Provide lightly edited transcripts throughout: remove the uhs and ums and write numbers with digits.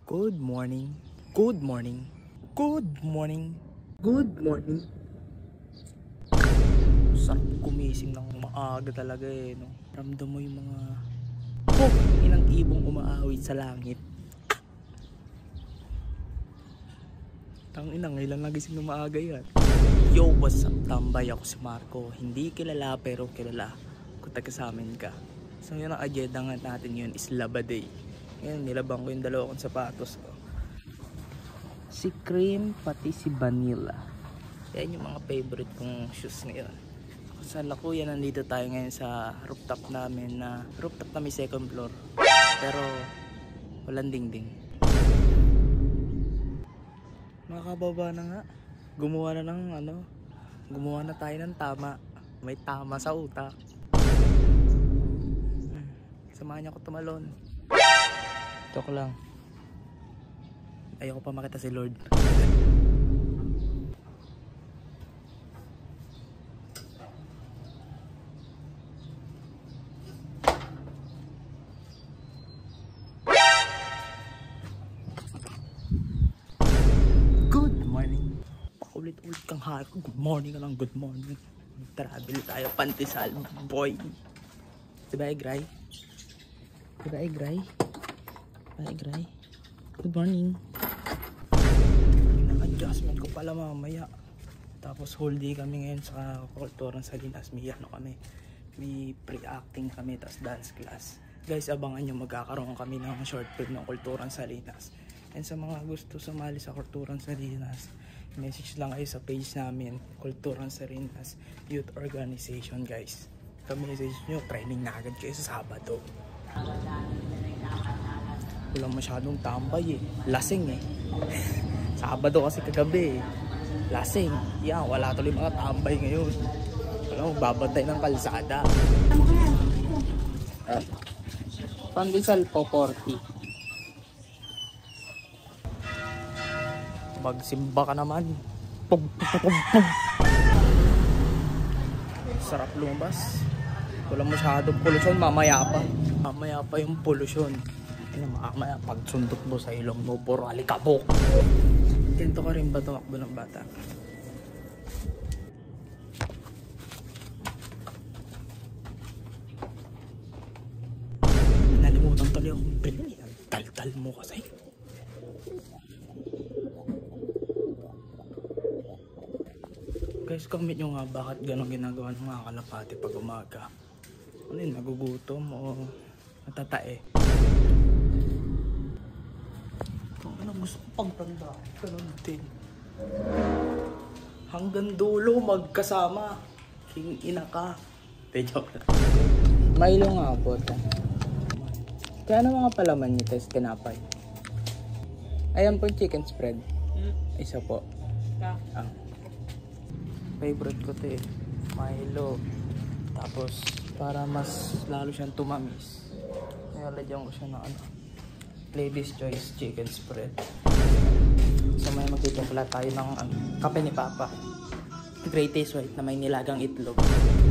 Good morning. Good morning. Good morning. Good morning. Sarap gumising ng maaga talaga eh, no? Ramdam mo yung mga inang ibong umaawit sa langit. Tangina, ngayon lang nagising ng maaga yan. Yo, what's up? Tambay ako si Marco. Hindi kilala pero kilala kung taga sa amin ka. So yun ang agenda natin yun is Laba Day. Ngayon nilabang ko yung dalawa kong sapatos ko. Si Cream pati si Vanilla. Yan yung mga favorite kong shoes ngayon. Sa Lakuya, nandito tayo ngayon sa rooftop namin na second floor. Pero walang dingding. Makakababa na nga. Gumawa na tayo ng tama. May tama sa utak. Samahan niyo ako tumalon. Joke lang. Ayoko pa makita si Lord. Ulit-ulit kang hari ko. Good morning ka lang, good morning. Travel tayo, Pantisal, boy. Diba, Egray? Diba, Egray? Diba, Egray? Good morning. Adjustment ko pala mamaya. Tapos whole day kami ngayon sa Kulturang Salinas. May kami. May pre-acting kami, tapos dance class. Guys, abangan nyo, magkakaroon kami ng short film ng Kulturang Salinas. And sa mga gusto sumali sa Kulturang Salinas, message lang kayo sa page namin, Kulturang Salinas Youth Organization, guys. Sa message nyo, training na agad kayo sa Sabado. Walang masyadong tambay eh. Lasing eh. Sabado kasi kagabi eh. Lasing. Yan, wala tuloy mga tambay ngayon. Walang babantay ng kalsada. Pandesal po 40. Magsimba ka naman. Pug. Sarap lumabas. Walang masyadong polusyon. Mamaya pa yung polusyon. Mamaya pagsundot mo sa ilong mo, puro alikabok. Ganito ka rin ba tumakbo ng bata? Nalimutan tuloy akong bili. Ang tal-tal mo kasi. Guys, comment nyo nga bakit gano'ng ginagawa ng mga kalapati pag umaga. Ano yun, nagugutom o natatae? Ano gusto ko pagtanda? Ganun din. Hanggang dulo magkasama. King ina ka. Joke lang. Milo nga po ito. Kaya ano mga palaman nyo, test tinapay? Ayan po yung chicken spread. Isa po. Favorite ko ito eh, Milo. Tapos para mas lalo siyang tumamis, nilalagyan ko siya ng Lady's Choice chicken spread. So may magtitimpla tayo ng kape ni Papa, Great Taste White na may nilagang itlog.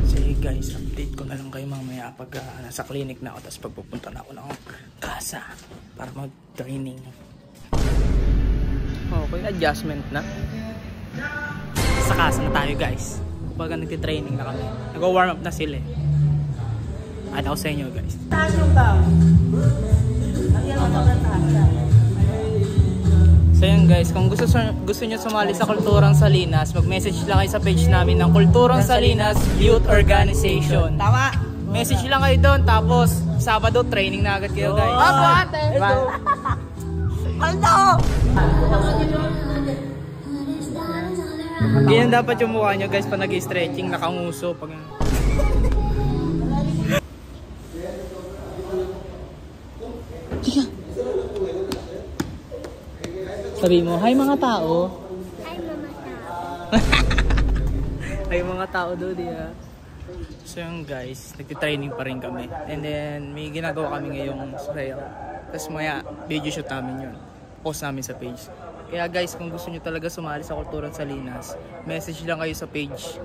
Sige guys, update ko na lang kayo mamaya pag nasa clinic na ako, tapos pagpupunta na ako ng casa para mag-training. Okay, adjustment na. Sa casa na tayo guys. Kapag nagtitraining na kami, nag-warm up na sila eh. At ako sa inyo guys. So yun guys, kung gusto nyo sumali sa Kulturang Salinas, mag-message lang kayo sa page namin ng Kulturang Salinas Youth Organization. Tama! Message lang kayo doon, tapos Sabado training na agad kayo guys. Opo ate! Ano? Ganyan dapat yung mukha nyo guys pag nag-stretching, nakanguso pag... Sabi mo, hi mga tao. Hi mga tao. Hi mga tao doon diya. So yung guys, nagtitraining pa rin kami. And then may ginagawa kami ngayong trail. Tapos maya video shoot namin yun. Post namin sa page. Kaya guys, kung gusto nyo talaga sumali sa Kulturang Salinas, message lang kayo sa page.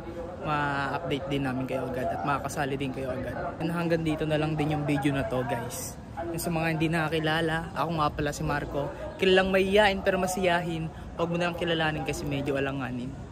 Ma-update din namin kayo agad at makakasali din kayo agad. And hanggang dito na lang din yung video na to guys. Sa mga hindi nakakilala, ako nga pala si Marco. Kilalang mahihain pero masiyahin. Huwag mo na lang kilalanin kasi medyo alanganin.